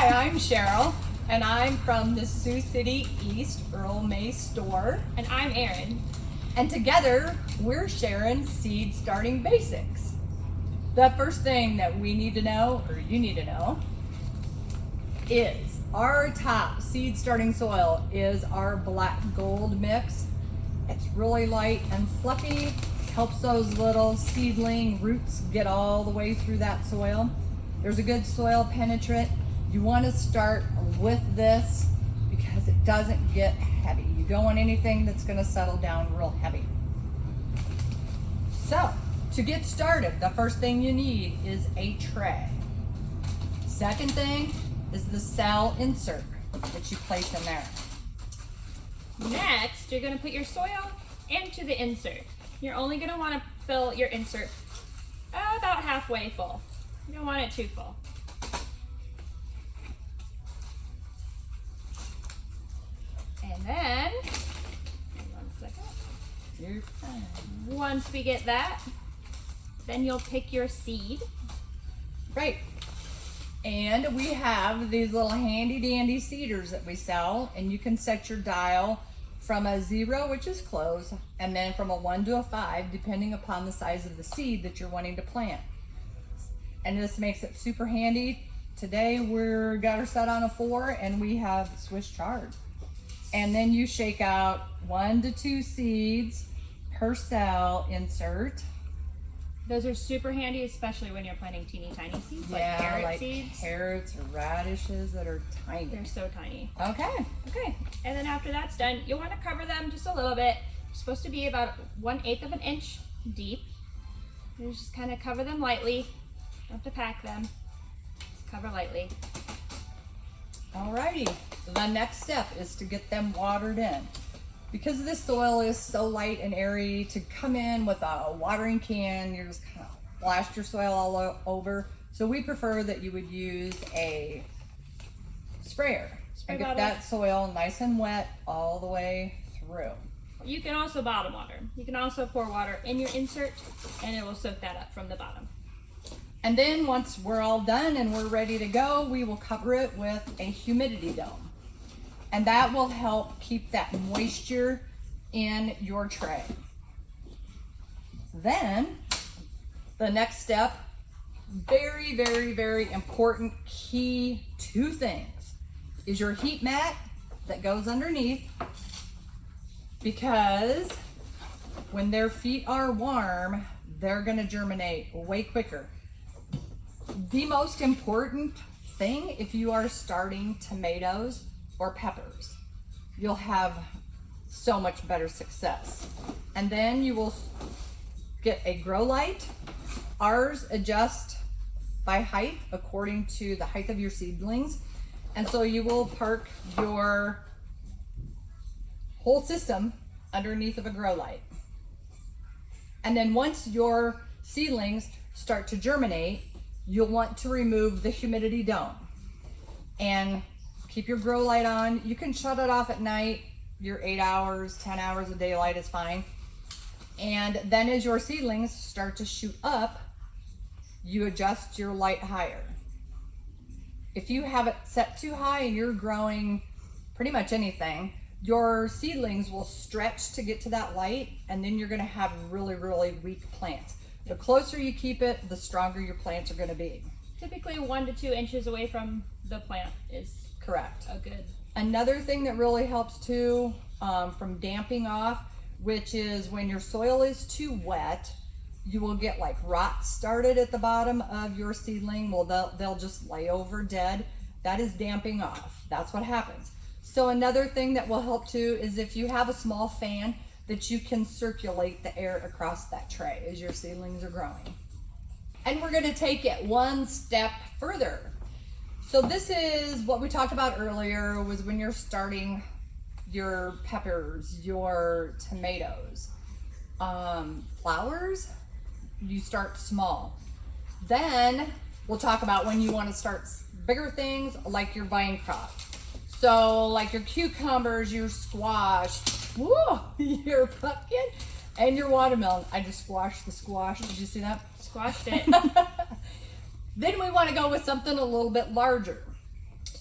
Hi, I'm Cheryl, and I'm from the Sioux City East Earl May store. And I'm Erin. And together, we're sharing seed starting basics. The first thing that we need to know, or you need to know, is our top seed starting soil is our black gold mix. It's really light and fluffy, helps those little seedling roots get all the way through that soil. There's a good soil penetrant. You want to start with this because it doesn't get heavy. You don't want anything that's going to settle down real heavy. So, to get started, the first thing you need is a tray. Second thing is the cell insert that you place in there. Next, you're going to put your soil into the insert. You're only going to want to fill your insert about halfway full. You don't want it too full. And then, one second. You're fine. Once we get that, then you'll pick your seed. Right. And we have these little handy dandy seeders that we sell, and you can set your dial from a 0, which is close, and then from a 1 to a 5, depending upon the size of the seed that you're wanting to plant. And this makes it super handy. Today we're got her set on a 4, and we have Swiss chard. And then you shake out 1 to 2 seeds per cell insert. Those are super handy, especially when you're planting teeny tiny seeds, like carrots or radishes that are tiny. They're so tiny. Okay. Okay, and then after that's done, you'll want to cover them just a little bit. It's supposed to be about 1/8 of an inch deep. You just kind of cover them lightly. Don't have to pack them. Just cover lightly. Alrighty, so the next step is to get them watered in. Because this soil is so light and airy, to come in with a watering can, you're just kind of blast your soil all over. So we prefer that you would use a sprayer and get that soil nice and wet all the way through. You can also bottom water. You can also pour water in your insert and it will soak that up from the bottom. And then once we're all done and we're ready to go, we will cover it with a humidity dome. And that will help keep that moisture in your tray. Then, the next step, very, very, very important key 2 things, is your heat mat that goes underneath, because when their feet are warm, they're gonna germinate way quicker. The most important thing, if you are starting tomatoes or peppers, you'll have so much better success. And then you will get a grow light. Ours adjust by height according to the height of your seedlings. And so you will park your whole system underneath of a grow light. And then once your seedlings start to germinate, you'll want to remove the humidity dome and keep your grow light on. You can shut it off at night. Your 8 hours, 10 hours of daylight is fine. And then as your seedlings start to shoot up, you adjust your light higher. If you have it set too high and you're growing pretty much anything, your seedlings will stretch to get to that light, and then you're gonna have really, really weak plants. The closer you keep it, the stronger your plants are gonna be. Typically 1 to 2 inches away from the plant is correct. a good. Another thing that really helps too, from damping off, which is when your soil is too wet, you will get like rot started at the bottom of your seedling. Well, they'll just lay over dead. That is damping off. That's what happens. So another thing that will help too is if you have a small fan that you can circulate the air across that tray as your seedlings are growing. And we're gonna take it one step further. So this is what we talked about earlier, was when you're starting your peppers, your tomatoes. Flowers, you start small. Then we'll talk about when you want to start bigger things like your vine crop. So like your cucumbers, your squash, your pumpkin, and your watermelon. I just squashed the squash. Did you see that? Squashed it. Then we want to go with something a little bit larger.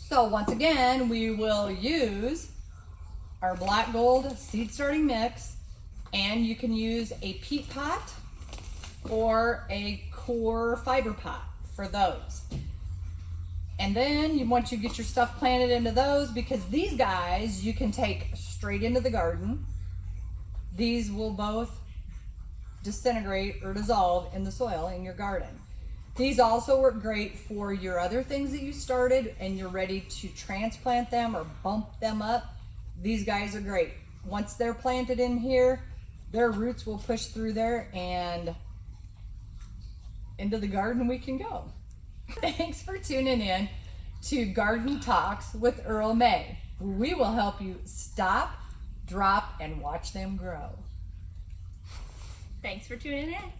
So once again, we will use our black gold seed starting mix, and you can use a peat pot or a core fiber pot for those. And then once you get your stuff planted into those, because these guys you can take straight into the garden. These will both disintegrate or dissolve in the soil in your garden. These also work great for your other things that you started and you're ready to transplant them or bump them up. These guys are great. Once they're planted in here, their roots will push through there and into the garden we can go. Thanks for tuning in to Garden Talks with Earl May. We will help you stop, drop, and watch them grow. Thanks for tuning in.